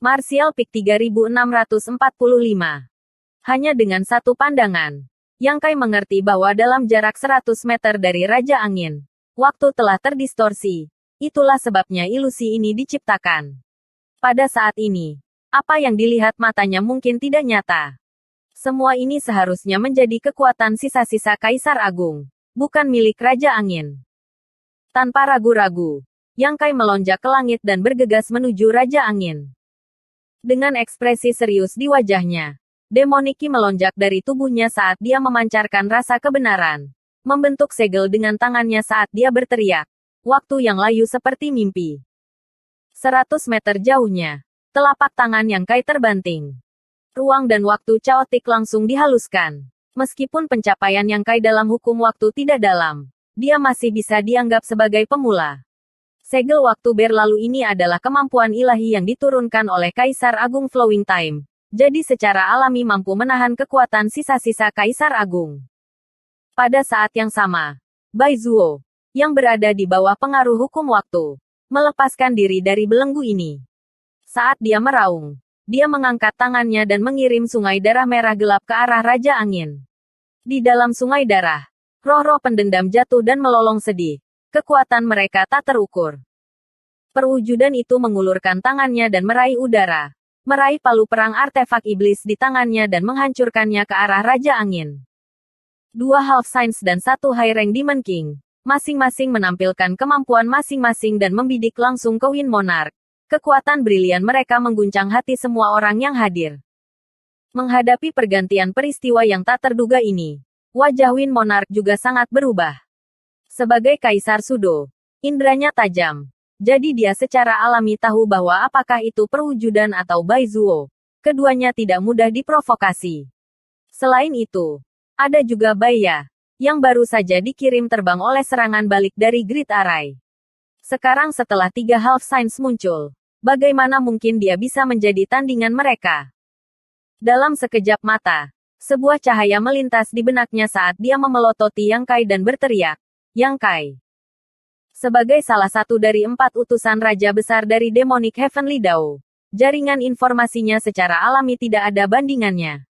Martial Peak 3645. Hanya dengan satu pandangan, Yang Kai mengerti bahwa dalam jarak 100 meter dari Raja Angin, waktu telah terdistorsi. Itulah sebabnya ilusi ini diciptakan. Pada saat ini, apa yang dilihat matanya mungkin tidak nyata. Semua ini seharusnya menjadi kekuatan sisa-sisa Kaisar Agung, bukan milik Raja Angin. Tanpa ragu-ragu, Yang Kai melonjak ke langit dan bergegas menuju Raja Angin. Dengan ekspresi serius di wajahnya, Demoniki melonjak dari tubuhnya saat dia memancarkan rasa kebenaran. Membentuk segel dengan tangannya saat dia berteriak. Waktu yang layu seperti mimpi. 100 meter jauhnya, telapak tangan Yang Kai terbanting. Ruang dan waktu caotik langsung dihaluskan. Meskipun pencapaian Yang Kai dalam hukum waktu tidak dalam, dia masih bisa dianggap sebagai pemula. Segel waktu berlalu ini adalah kemampuan ilahi yang diturunkan oleh Kaisar Agung Flowing Time. Jadi secara alami mampu menahan kekuatan sisa-sisa Kaisar Agung. Pada saat yang sama, Bai Zuo, yang berada di bawah pengaruh hukum waktu, melepaskan diri dari belenggu ini. Saat dia meraung, dia mengangkat tangannya dan mengirim sungai darah merah gelap ke arah Raja Angin. Di dalam sungai darah, roh-roh pendendam jatuh dan melolong sedih. Kekuatan mereka tak terukur. Perwujudan itu mengulurkan tangannya dan meraih udara. Meraih palu perang artefak iblis di tangannya dan menghancurkannya ke arah Raja Angin. 2 Half Saints dan 1 High Rank Demon King, masing-masing menampilkan kemampuan masing-masing dan membidik langsung ke Wind Monarch. Kekuatan brilian mereka mengguncang hati semua orang yang hadir. Menghadapi pergantian peristiwa yang tak terduga ini, wajah Wind Monarch juga sangat berubah. Sebagai Kaisar Sudo, indranya tajam. Jadi dia secara alami tahu bahwa apakah itu perwujudan atau Bai Zuo. Keduanya tidak mudah diprovokasi. Selain itu, ada juga Bai Ya, yang baru saja dikirim terbang oleh serangan balik dari Great Array. Sekarang setelah 3 Half Saints muncul, bagaimana mungkin dia bisa menjadi tandingan mereka? Dalam sekejap mata, sebuah cahaya melintas di benaknya saat dia memelototi Yang Kai dan berteriak, Yang Kai. Sebagai salah satu dari 4 utusan Raja Besar dari Demonic Heavenly Dao, jaringan informasinya secara alami tidak ada bandingannya.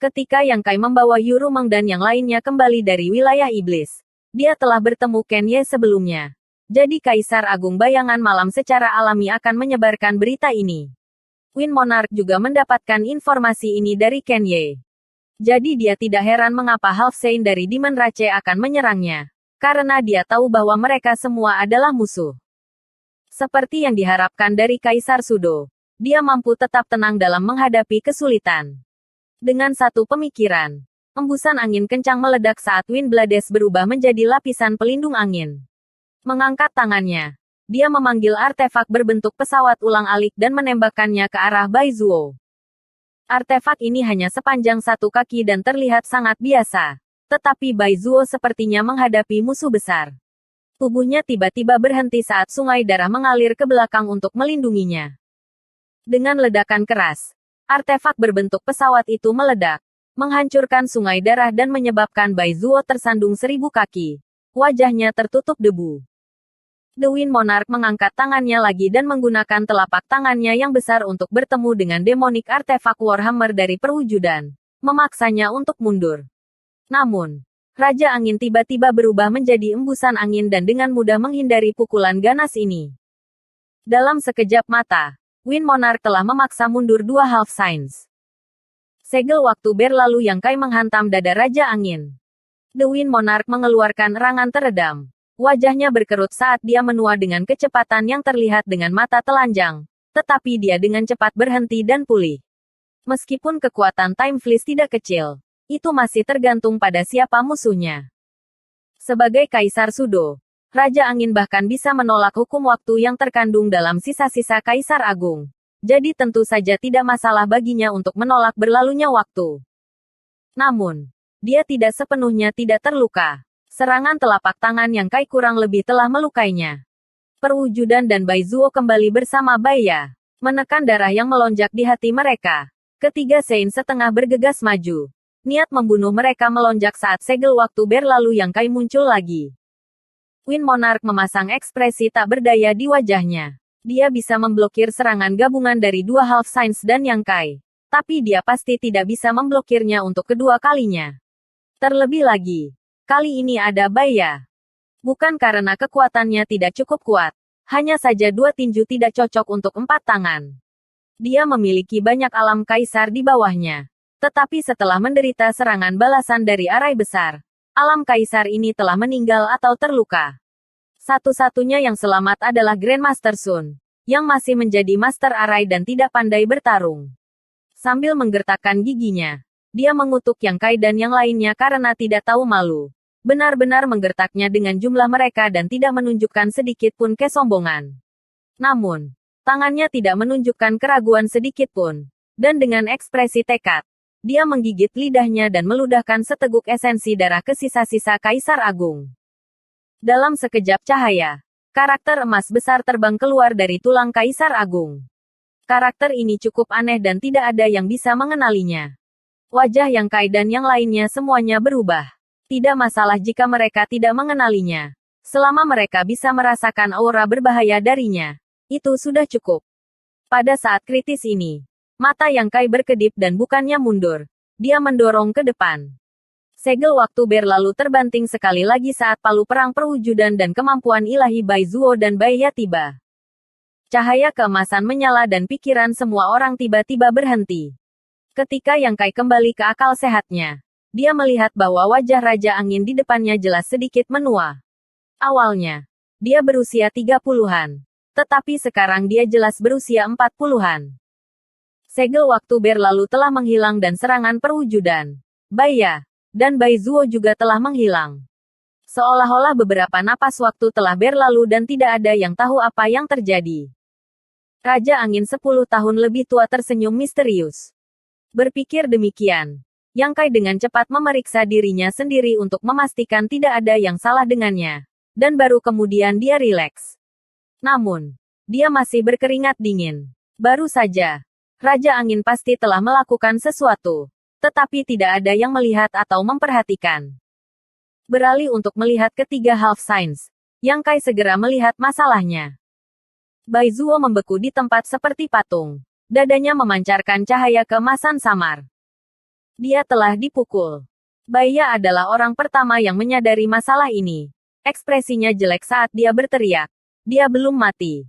Ketika Yang Kai membawa Yurumeng dan yang lainnya kembali dari wilayah iblis, dia telah bertemu Ken Ye sebelumnya. Jadi Kaisar Agung Bayangan Malam secara alami akan menyebarkan berita ini. Wind Monarch juga mendapatkan informasi ini dari Ken Ye. Jadi dia tidak heran mengapa Half Saint dari Demon Rache akan menyerangnya. Karena dia tahu bahwa mereka semua adalah musuh. Seperti yang diharapkan dari Kaisar Sudo, dia mampu tetap tenang dalam menghadapi kesulitan. Dengan satu pemikiran, embusan angin kencang meledak saat Wind Blades berubah menjadi lapisan pelindung angin. Mengangkat tangannya, dia memanggil artefak berbentuk pesawat ulang-alik dan menembakkannya ke arah Bai Zuo. Artefak ini hanya sepanjang 1 kaki dan terlihat sangat biasa. Tetapi Bai Zuo sepertinya menghadapi musuh besar. Tubuhnya tiba-tiba berhenti saat sungai darah mengalir ke belakang untuk melindunginya. Dengan ledakan keras, artefak berbentuk pesawat itu meledak, menghancurkan sungai darah dan menyebabkan Bai Zuo tersandung 1000 kaki. Wajahnya tertutup debu. The Wind Monarch mengangkat tangannya lagi dan menggunakan telapak tangannya yang besar untuk bertemu dengan demonic artefak Warhammer dari perwujudan, memaksanya untuk mundur. Namun, Raja Angin tiba-tiba berubah menjadi embusan angin dan dengan mudah menghindari pukulan ganas ini. Dalam sekejap mata, Wind Monarch telah memaksa mundur 2 Half Saints. Segel waktu berlalu Yang Kai menghantam dada Raja Angin. The Wind Monarch mengeluarkan erangan teredam. Wajahnya berkerut saat dia menua dengan kecepatan yang terlihat dengan mata telanjang. Tetapi dia dengan cepat berhenti dan pulih. Meskipun kekuatan Time Fleece tidak kecil, itu masih tergantung pada siapa musuhnya. Sebagai Kaisar Sudo, Raja Angin bahkan bisa menolak hukum waktu yang terkandung dalam sisa-sisa Kaisar Agung. Jadi tentu saja tidak masalah baginya untuk menolak berlalunya waktu. Namun, dia tidak sepenuhnya tidak terluka. Serangan telapak tangan Yang Kai kurang lebih telah melukainya. Perwujudan dan Bai Zuo kembali bersama Bai Ya, menekan darah yang melonjak di hati mereka. Ketiga Saint setengah bergegas maju. Niat membunuh mereka melonjak saat segel waktu berlalu Yang Kai muncul lagi. Wind Monarch memasang ekspresi tak berdaya di wajahnya. Dia bisa memblokir serangan gabungan dari dua Half Saints dan Yang Kai. Tapi dia pasti tidak bisa memblokirnya untuk kedua kalinya. Terlebih lagi, kali ini ada Baiya. Bukan karena kekuatannya tidak cukup kuat. Hanya saja dua tinju tidak cocok untuk 4 tangan. Dia memiliki banyak alam kaisar di bawahnya. Tetapi setelah menderita serangan balasan dari arai besar, alam kaisar ini telah meninggal atau terluka. Satu-satunya yang selamat adalah Grandmaster Sun, yang masih menjadi master arai dan tidak pandai bertarung. Sambil menggertakkan giginya, dia mengutuk Yang Kai dan yang lainnya karena tidak tahu malu. Benar-benar menggertaknya dengan jumlah mereka dan tidak menunjukkan sedikit pun kesombongan. Namun, tangannya tidak menunjukkan keraguan sedikit pun. Dan dengan ekspresi tekad, dia menggigit lidahnya dan meludahkan seteguk esensi darah ke sisa-sisa Kaisar Agung. Dalam sekejap cahaya, karakter emas besar terbang keluar dari tulang Kaisar Agung. Karakter ini cukup aneh dan tidak ada yang bisa mengenalinya. Wajah Yang Kai dan yang lainnya semuanya berubah. Tidak masalah jika mereka tidak mengenalinya. Selama mereka bisa merasakan aura berbahaya darinya, itu sudah cukup. Pada saat kritis ini, mata Yang Kai berkedip dan bukannya mundur. Dia mendorong ke depan. Segel waktu berlalu terbanting sekali lagi saat palu perang perwujudan dan kemampuan ilahi Bai Zuo dan Baiya tiba. Cahaya keemasan menyala dan pikiran semua orang tiba-tiba berhenti. Ketika Yang Kai kembali ke akal sehatnya, dia melihat bahwa wajah Raja Angin di depannya jelas sedikit menua. Awalnya, dia berusia 30-an. Tetapi sekarang dia jelas berusia 40-an. Segel waktu berlalu telah menghilang dan serangan perwujudan Baiya dan Bai Zuo juga telah menghilang. Seolah-olah beberapa napas waktu telah berlalu dan tidak ada yang tahu apa yang terjadi. Raja Angin 10 tahun lebih tua tersenyum misterius. Berpikir demikian, Yang Kai dengan cepat memeriksa dirinya sendiri untuk memastikan tidak ada yang salah dengannya. Dan baru kemudian dia rileks. Namun, dia masih berkeringat dingin. Baru saja, Raja Angin pasti telah melakukan sesuatu. Tetapi tidak ada yang melihat atau memperhatikan. Beralih untuk melihat ketiga Half Saints, Yang Kai segera melihat masalahnya. Bai Zuo membeku di tempat seperti patung. Dadanya memancarkan cahaya keemasan samar. Dia telah dipukul. Baiya adalah orang pertama yang menyadari masalah ini. Ekspresinya jelek saat dia berteriak. Dia belum mati.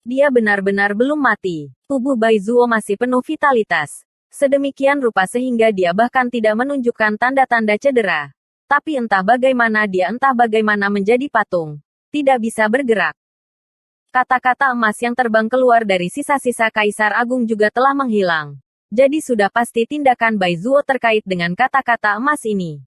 Dia benar-benar belum mati. Tubuh Bai Zuo masih penuh vitalitas. Sedemikian rupa sehingga dia bahkan tidak menunjukkan tanda-tanda cedera. Tapi entah bagaimana menjadi patung. Tidak bisa bergerak. Kata-kata emas yang terbang keluar dari sisa-sisa Kaisar Agung juga telah menghilang. Jadi sudah pasti tindakan Bai Zuo terkait dengan kata-kata emas ini.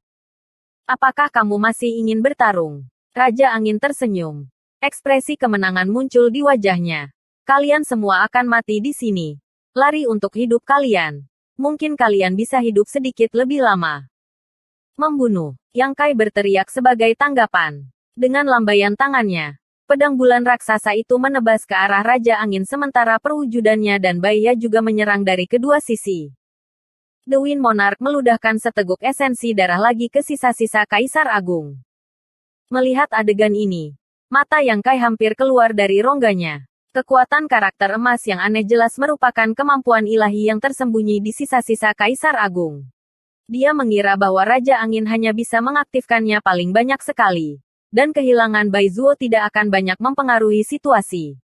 Apakah kamu masih ingin bertarung? Raja Angin tersenyum. Ekspresi kemenangan muncul di wajahnya. Kalian semua akan mati di sini. Lari untuk hidup kalian. Mungkin kalian bisa hidup sedikit lebih lama. Membunuh. Yang Kai berteriak sebagai tanggapan. Dengan lambaian tangannya, pedang bulan raksasa itu menebas ke arah Raja Angin sementara perwujudannya dan Baiya juga menyerang dari kedua sisi. The Wind Monarch meludahkan seteguk esensi darah lagi ke sisa-sisa Kaisar Agung. Melihat adegan ini, mata Yang Kai hampir keluar dari rongganya. Kekuatan karakter emas yang aneh jelas merupakan kemampuan ilahi yang tersembunyi di sisa-sisa Kaisar Agung. Dia mengira bahwa Raja Angin hanya bisa mengaktifkannya paling banyak sekali. Dan kehilangan Bai Zuo tidak akan banyak mempengaruhi situasi.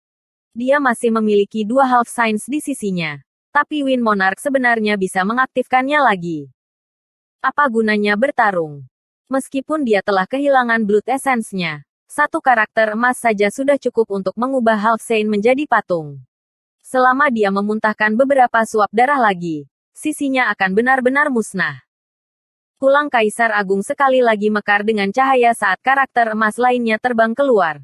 Dia masih memiliki dua Half Saints di sisinya. Tapi Wind Monarch sebenarnya bisa mengaktifkannya lagi. Apa gunanya bertarung? Meskipun dia telah kehilangan Blood Essence-nya, satu karakter emas saja sudah cukup untuk mengubah Half Saint menjadi patung. Selama dia memuntahkan beberapa suap darah lagi, sisinya akan benar-benar musnah. Tulang Kaisar Agung sekali lagi mekar dengan cahaya saat karakter emas lainnya terbang keluar.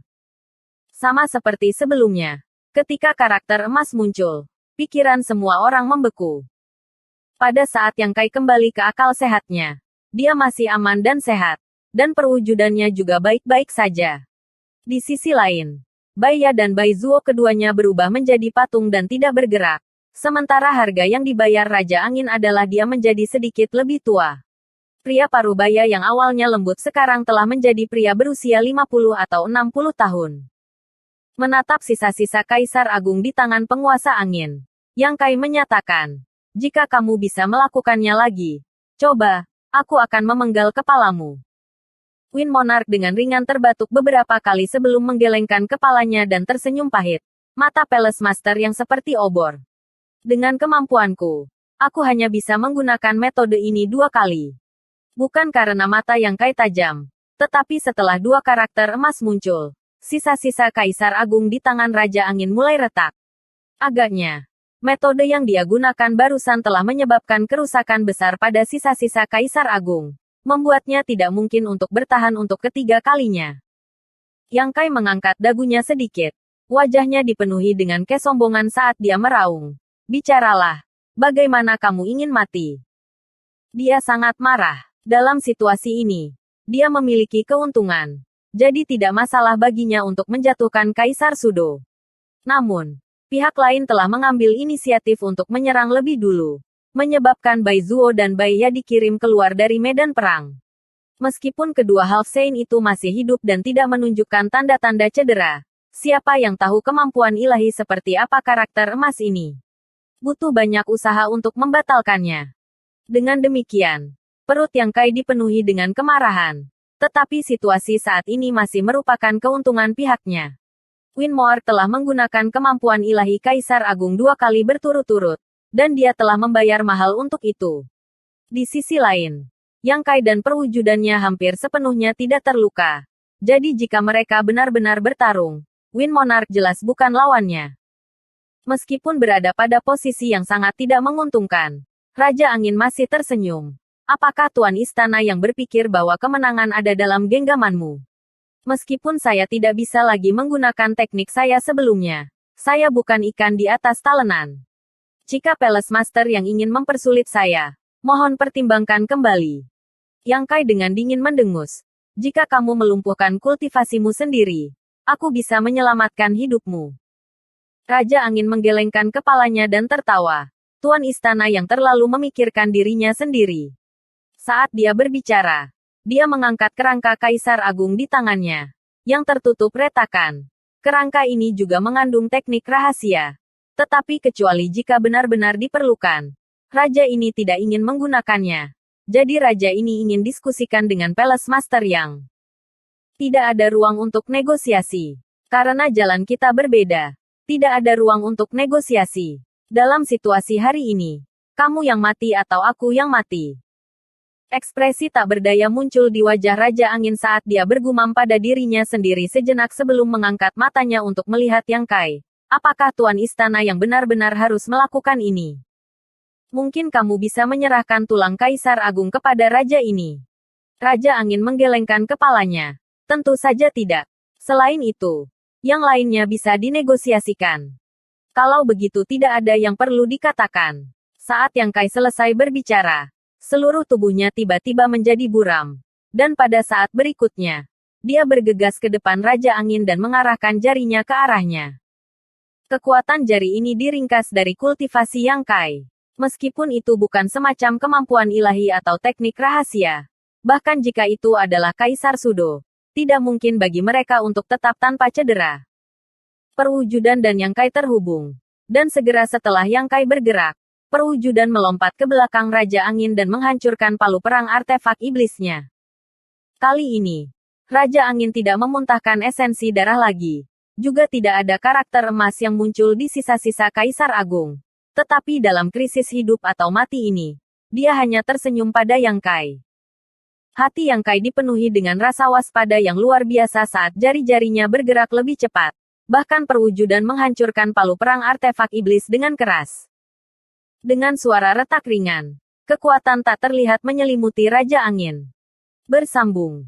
Sama seperti sebelumnya, ketika karakter emas muncul, pikiran semua orang membeku. Pada saat Yang Kai kembali ke akal sehatnya, dia masih aman dan sehat, dan perwujudannya juga baik-baik saja. Di sisi lain, Baiya dan Bai Zuo keduanya berubah menjadi patung dan tidak bergerak. Sementara harga yang dibayar Raja Angin adalah dia menjadi sedikit lebih tua. Pria parubaya yang awalnya lembut sekarang telah menjadi pria berusia 50 atau 60 tahun. Menatap sisa-sisa Kaisar Agung di tangan penguasa angin, Yang Kai menyatakan, jika kamu bisa melakukannya lagi, coba, aku akan memenggal kepalamu. Wind Monarch dengan ringan terbatuk beberapa kali sebelum menggelengkan kepalanya dan tersenyum pahit. Mata Palace Master yang seperti obor. Dengan kemampuanku, aku hanya bisa menggunakan metode ini 2 kali. Bukan karena mata Yang Kai tajam, tetapi setelah 2 karakter emas muncul, sisa-sisa Kaisar Agung di tangan Raja Angin mulai retak. Agaknya, metode yang dia gunakan barusan telah menyebabkan kerusakan besar pada sisa-sisa Kaisar Agung, membuatnya tidak mungkin untuk bertahan untuk ketiga kalinya. Yang Kai mengangkat dagunya sedikit. Wajahnya dipenuhi dengan kesombongan saat dia meraung. Bicaralah, bagaimana kamu ingin mati? Dia sangat marah. Dalam situasi ini, dia memiliki keuntungan. Jadi tidak masalah baginya untuk menjatuhkan Kaisar Sudo. Namun, pihak lain telah mengambil inisiatif untuk menyerang lebih dulu, menyebabkan Bai Zuo dan Bai Ya dikirim keluar dari medan perang. Meskipun kedua Half Saint itu masih hidup dan tidak menunjukkan tanda-tanda cedera, siapa yang tahu kemampuan ilahi seperti apa karakter emas ini? Butuh banyak usaha untuk membatalkannya. Dengan demikian, perut Yang Kai dipenuhi dengan kemarahan. Tetapi situasi saat ini masih merupakan keuntungan pihaknya. Wind Monarch telah menggunakan kemampuan ilahi Kaisar Agung 2 kali berturut-turut, dan dia telah membayar mahal untuk itu. Di sisi lain, Yang Kai dan perwujudannya hampir sepenuhnya tidak terluka. Jadi jika mereka benar-benar bertarung, Wind Monarch jelas bukan lawannya. Meskipun berada pada posisi yang sangat tidak menguntungkan, Raja Angin masih tersenyum. Apakah Tuan Istana yang berpikir bahwa kemenangan ada dalam genggamanmu? Meskipun saya tidak bisa lagi menggunakan teknik saya sebelumnya, saya bukan ikan di atas talenan. Jika Palace Master yang ingin mempersulit saya, mohon pertimbangkan kembali. Yang Kai dengan dingin mendengus. Jika kamu melumpuhkan kultivasimu sendiri, aku bisa menyelamatkan hidupmu. Raja Angin menggelengkan kepalanya dan tertawa. Tuan Istana yang terlalu memikirkan dirinya sendiri. Saat dia berbicara, dia mengangkat kerangka Kaisar Agung di tangannya, yang tertutup retakan. Kerangka ini juga mengandung teknik rahasia. Tetapi kecuali jika benar-benar diperlukan, raja ini tidak ingin menggunakannya. Jadi raja ini ingin diskusikan dengan Palace Master yang tidak ada ruang untuk negosiasi. Karena jalan kita berbeda. Tidak ada ruang untuk negosiasi. Dalam situasi hari ini, kamu yang mati atau aku yang mati. Ekspresi tak berdaya muncul di wajah Raja Angin saat dia bergumam pada dirinya sendiri sejenak sebelum mengangkat matanya untuk melihat Yang Kai. Apakah Tuan Istana yang benar-benar harus melakukan ini? Mungkin kamu bisa menyerahkan tulang Kaisar Agung kepada Raja ini. Raja Angin menggelengkan kepalanya. Tentu saja tidak. Selain itu, yang lainnya bisa dinegosiasikan. Kalau begitu tidak ada yang perlu dikatakan. Saat Yang Kai selesai berbicara, seluruh tubuhnya tiba-tiba menjadi buram. Dan pada saat berikutnya, dia bergegas ke depan Raja Angin dan mengarahkan jarinya ke arahnya. Kekuatan jari ini diringkas dari kultivasi Yang Kai. Meskipun itu bukan semacam kemampuan ilahi atau teknik rahasia. Bahkan jika itu adalah Kaisar Sudo, tidak mungkin bagi mereka untuk tetap tanpa cedera. Perwujudan dan Yang Kai terhubung. Dan segera setelah Yang Kai bergerak, perwujudan melompat ke belakang Raja Angin dan menghancurkan palu perang artefak iblisnya. Kali ini, Raja Angin tidak memuntahkan esensi darah lagi. Juga tidak ada karakter emas yang muncul di sisa-sisa Kaisar Agung. Tetapi dalam krisis hidup atau mati ini, dia hanya tersenyum pada Yang Kai. Hati Yang Kai dipenuhi dengan rasa waspada yang luar biasa saat jari-jarinya bergerak lebih cepat. Bahkan perwujudan menghancurkan palu perang artefak iblis dengan keras. Dengan suara retak ringan, kekuatan tak terlihat menyelimuti Raja Angin. Bersambung.